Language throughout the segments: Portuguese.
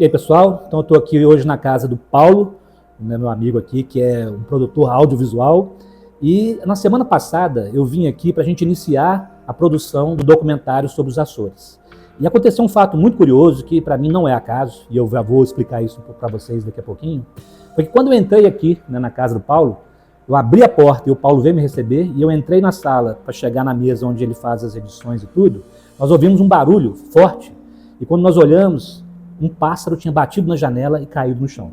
E aí, pessoal, então eu estou aqui hoje na casa do Paulo, né, meu amigo aqui, que é um produtor audiovisual, e na semana passada eu vim aqui para a gente iniciar a produção do documentário sobre os Açores. E aconteceu um fato muito curioso, que para mim não é acaso, e eu já vou explicar isso para vocês daqui a pouquinho, foi que quando eu entrei aqui, né, na casa do Paulo, eu abri a porta e o Paulo veio me receber, e eu entrei na sala para chegar na mesa onde ele faz as edições e tudo, nós ouvimos um barulho forte, e quando nós olhamos, um pássaro tinha batido na janela e caído no chão.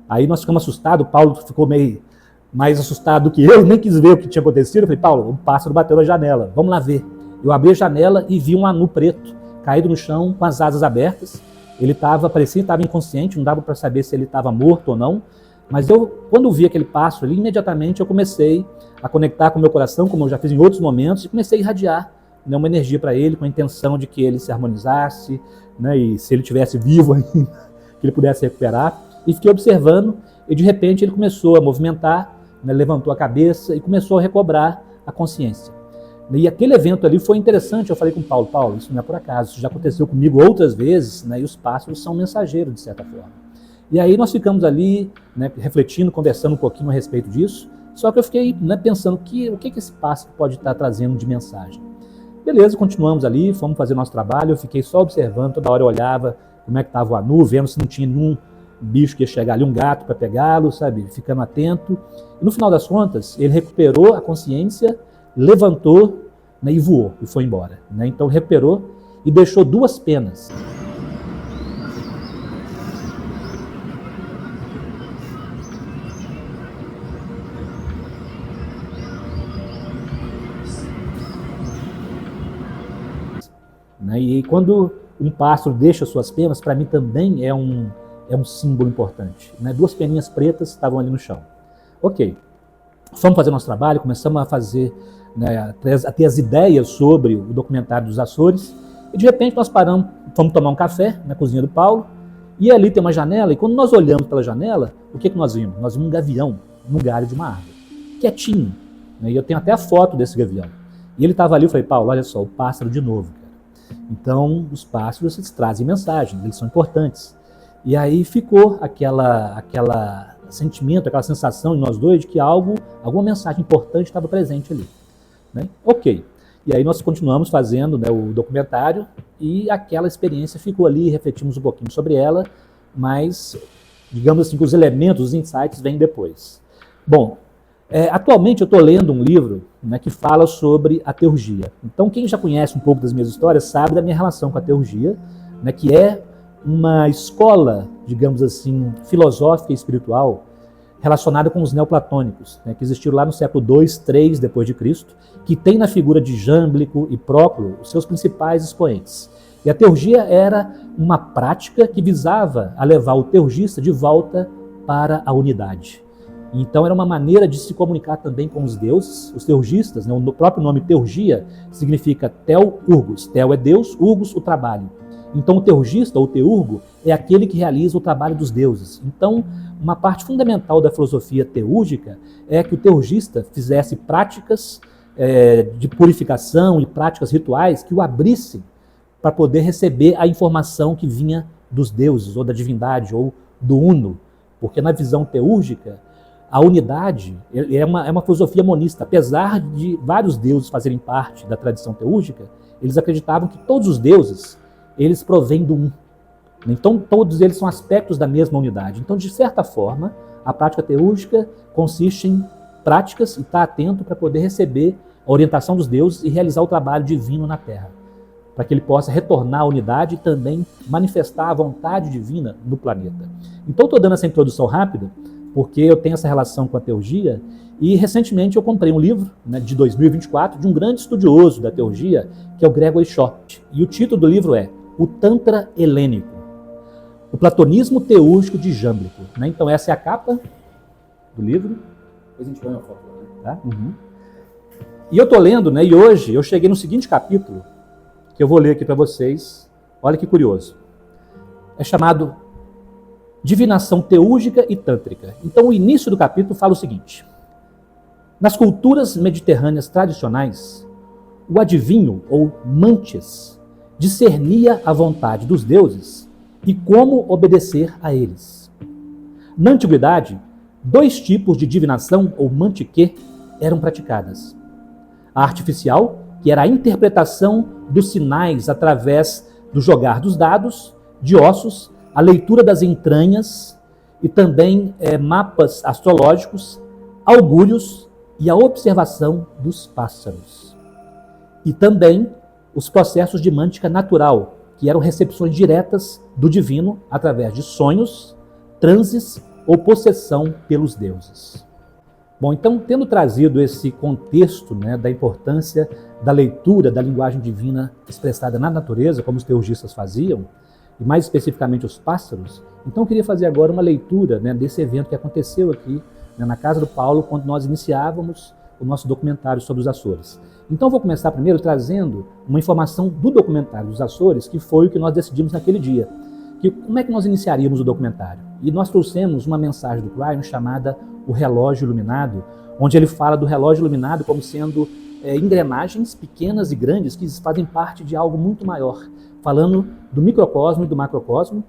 Aí nós ficamos assustados, o Paulo ficou meio mais assustado do que eu, nem quis ver o que tinha acontecido. Eu falei, Paulo, um pássaro bateu na janela, vamos lá ver. Eu abri a janela e vi um anu preto caído no chão com as asas abertas. Ele parecia que estava inconsciente, não dava para saber se ele estava morto ou não. Mas quando eu vi aquele pássaro ali, imediatamente eu comecei a conectar com o meu coração, como eu já fiz em outros momentos, e comecei a irradiar, né, uma energia para ele, com a intenção de que ele se harmonizasse, né, e se ele estivesse vivo ainda, que ele pudesse recuperar. E fiquei observando, e de repente ele começou a movimentar, né, levantou a cabeça e começou a recobrar a consciência. E aquele evento ali foi interessante. Eu falei com o Paulo, isso não é por acaso, isso já aconteceu comigo outras vezes, né, e os pássaros são mensageiros de certa forma. E aí nós ficamos ali, né, refletindo, conversando um pouquinho a respeito disso, só que eu fiquei, né, pensando o que esse pássaro pode estar trazendo de mensagem. Beleza, continuamos ali, fomos fazer nosso trabalho, eu fiquei só observando, toda hora eu olhava como é que estava o anu, vendo se não tinha nenhum bicho que ia chegar ali, um gato para pegá-lo, sabe, ficando atento. E no final das contas, ele recuperou a consciência, levantou, né, e voou, e foi embora. Né? Então recuperou e deixou duas penas. Né? E quando um pássaro deixa suas penas, para mim também é um símbolo importante. Né? Duas peninhas pretas estavam ali no chão. Ok, fomos fazer nosso trabalho, começamos a fazer, né, a ter as ideias sobre o documentário dos Açores, e de repente nós paramos, fomos tomar um café na cozinha do Paulo, e ali tem uma janela, e quando nós olhamos pela janela, o que nós vimos? Nós vimos um gavião no galho de uma árvore, quietinho, né? E eu tenho até a foto desse gavião. E ele estava ali, eu falei, Paulo, olha só, o pássaro de novo. Então, os pássaros, eles trazem mensagens, eles são importantes. E aí ficou aquela sentimento, aquela sensação em nós dois de que alguma mensagem importante estava presente ali. Né? Ok. E aí nós continuamos fazendo, né, o documentário, e aquela experiência ficou ali, refletimos um pouquinho sobre ela, mas, digamos assim, que os elementos, os insights vêm depois. Bom, atualmente eu estou lendo um livro, né, que fala sobre a teurgia. Então quem já conhece um pouco das minhas histórias sabe da minha relação com a teurgia, né, que é uma escola, digamos assim, filosófica e espiritual relacionada com os neoplatônicos, né, que existiram lá no século II, III depois de Cristo, que tem na figura de Jâmblico e Próclo os seus principais expoentes. E a teurgia era uma prática que visava a levar o teurgista de volta para a unidade. Então era uma maneira de se comunicar também com os deuses, os teurgistas, né? O próprio nome teurgia significa tel-urgos. Tel é Deus, urgos o trabalho. Então o teurgista ou teurgo é aquele que realiza o trabalho dos deuses. Então uma parte fundamental da filosofia teúrgica é que o teurgista fizesse práticas de purificação e práticas rituais que o abrissem para poder receber a informação que vinha dos deuses ou da divindade ou do uno. Porque na visão teúrgica, a unidade é uma filosofia monista. Apesar de vários deuses fazerem parte da tradição teúrgica, eles acreditavam que todos os deuses, eles provêm do um. Então, todos eles são aspectos da mesma unidade. Então, de certa forma, a prática teúrgica consiste em práticas e estar atento para poder receber a orientação dos deuses e realizar o trabalho divino na Terra, para que ele possa retornar à unidade e também manifestar a vontade divina no planeta. Então, estou dando essa introdução rápida, porque eu tenho essa relação com a teurgia, e recentemente eu comprei um livro, né, de 2024 de um grande estudioso da teurgia, que é o Gregory Short. E o título do livro é O Tantra Helênico, o platonismo teúrgico de Jâmblico. Né? Então essa é a capa do livro. Depois a gente põe uma foto. Tá? Uhum. E eu estou lendo, né, e hoje eu cheguei no seguinte capítulo, que eu vou ler aqui para vocês. Olha que curioso. É chamado Divinação Teúrgica e Tântrica. Então o início do capítulo fala o seguinte: nas culturas mediterrâneas tradicionais, o adivinho, ou mantis, discernia a vontade dos deuses e como obedecer a eles. Na antiguidade, 2 tipos de divinação ou mantiquê eram praticadas. A artificial, que era a interpretação dos sinais através do jogar dos dados, de ossos, a leitura das entranhas e também mapas astrológicos, augúrios e a observação dos pássaros. E também os processos de mântica natural, que eram recepções diretas do divino através de sonhos, transes ou possessão pelos deuses. Bom, então, tendo trazido esse contexto, da importância da leitura da linguagem divina expressada na natureza, como os teurgistas faziam, e mais especificamente os pássaros, então eu queria fazer agora uma leitura desse evento que aconteceu aqui na casa do Paulo, quando nós iniciávamos o nosso documentário sobre os Açores. Então eu vou começar primeiro trazendo uma informação do documentário dos Açores, que foi o que nós decidimos naquele dia. Como é que nós iniciaríamos o documentário? E nós trouxemos uma mensagem do Cryon chamada O Relógio Iluminado, onde ele fala do relógio iluminado como sendo engrenagens pequenas e grandes que fazem parte de algo muito maior, falando do microcosmo e do macrocosmo,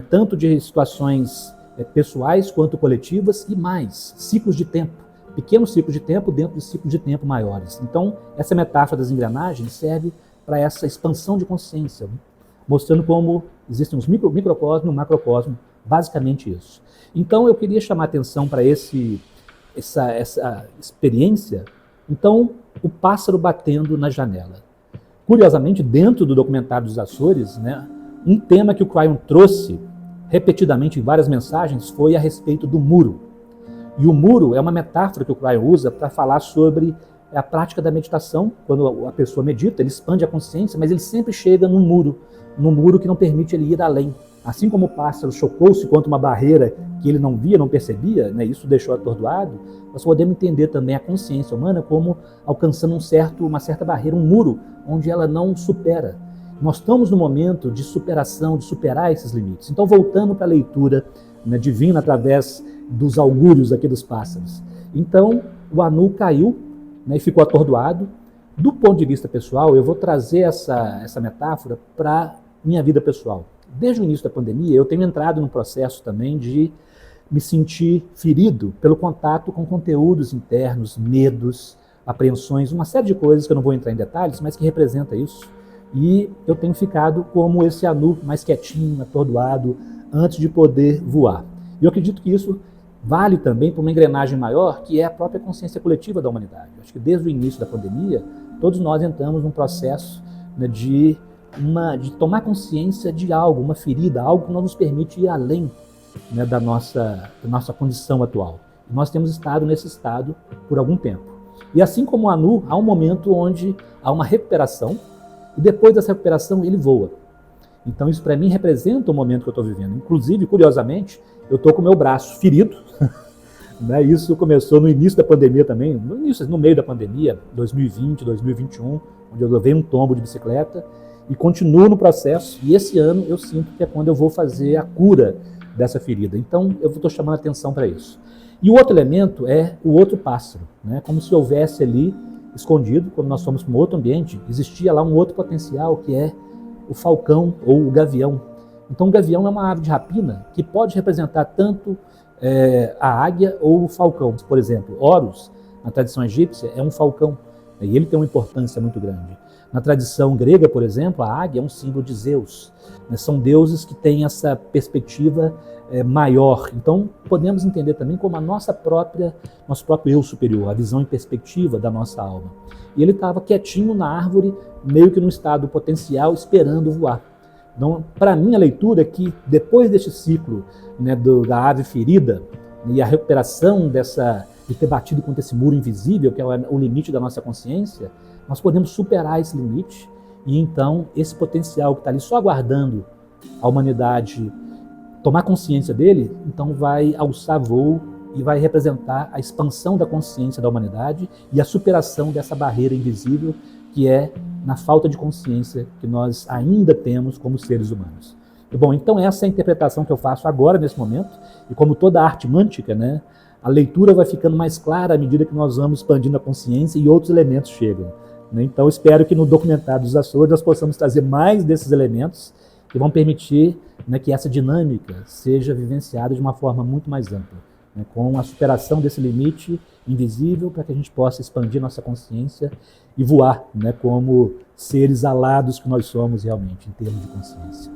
tanto de situações pessoais quanto coletivas e mais, ciclos de tempo, pequenos ciclos de tempo dentro de ciclos de tempo maiores. Então, essa metáfora das engrenagens serve para essa expansão de consciência, mostrando como existem os microcosmo e o macrocosmo, basicamente isso. Então, eu queria chamar a atenção para essa experiência. Então, o pássaro batendo na janela. Curiosamente, dentro do documentário dos Açores, um tema que o Cryon trouxe repetidamente em várias mensagens foi a respeito do muro. E o muro é uma metáfora que o Cryon usa para falar sobre a prática da meditação. Quando a pessoa medita, ele expande a consciência, mas ele sempre chega num muro que não permite ele ir além. Assim como o pássaro chocou-se contra uma barreira que ele não via, não percebia, isso deixou atordoado, nós podemos entender também a consciência humana como alcançando uma certa barreira, um muro, onde ela não supera. Nós estamos no momento de superação, de superar esses limites. Então, voltando para a leitura divina através dos augúrios aqui dos pássaros. Então, o Anu caiu e ficou atordoado. Do ponto de vista pessoal, eu vou trazer essa metáfora para minha vida pessoal. Desde o início da pandemia, eu tenho entrado num processo também de me sentir ferido pelo contato com conteúdos internos, medos, apreensões, uma série de coisas que eu não vou entrar em detalhes, mas que representa isso. E eu tenho ficado como esse Anu, mais quietinho, atordoado, antes de poder voar. E eu acredito que isso vale também para uma engrenagem maior, que é a própria consciência coletiva da humanidade. Acho que desde o início da pandemia, todos nós entramos num processo de tomar consciência de algo, uma ferida, algo que não nos permite ir além da nossa condição atual. Nós temos estado nesse estado por algum tempo. E assim como o Anu, há um momento onde há uma recuperação, e depois dessa recuperação ele voa. Então isso para mim representa o momento que eu estou vivendo. Inclusive, curiosamente, eu estou com o meu braço ferido. Isso começou no início da pandemia também, no meio da pandemia, 2020, 2021, onde eu levei um tombo de bicicleta e continuo no processo. E esse ano eu sinto que é quando eu vou fazer a cura dessa ferida. Então eu estou chamando a atenção para isso. E o outro elemento é o outro pássaro, como se houvesse ali escondido, quando nós fomos para um outro ambiente, existia lá um outro potencial que é o falcão ou o gavião. Então o gavião é uma ave de rapina que pode representar tanto a águia ou o falcão. Por exemplo, Horus, na tradição egípcia, é um falcão, e ele tem uma importância muito grande. Na tradição grega, por exemplo, a águia é um símbolo de Zeus. São deuses que têm essa perspectiva maior. Então, podemos entender também como nosso próprio eu superior, a visão em perspectiva da nossa alma. E ele estava quietinho na árvore, meio que num estado potencial, esperando voar. Então, para mim, a leitura é que depois deste ciclo da ave ferida e a recuperação de ter batido contra esse muro invisível, que é o limite da nossa consciência, nós podemos superar esse limite e então esse potencial que está ali só aguardando a humanidade tomar consciência dele, então vai alçar voo e vai representar a expansão da consciência da humanidade e a superação dessa barreira invisível que é na falta de consciência que nós ainda temos como seres humanos. Bom, então essa é a interpretação que eu faço agora, nesse momento, e como toda arte mântica, a leitura vai ficando mais clara à medida que nós vamos expandindo a consciência e outros elementos chegam. Então espero que no documentário dos Açores nós possamos trazer mais desses elementos que vão permitir, né, que essa dinâmica seja vivenciada de uma forma muito mais ampla, né, com a superação desse limite invisível para que a gente possa expandir nossa consciência e voar, né, como seres alados que nós somos realmente, em termos de consciência.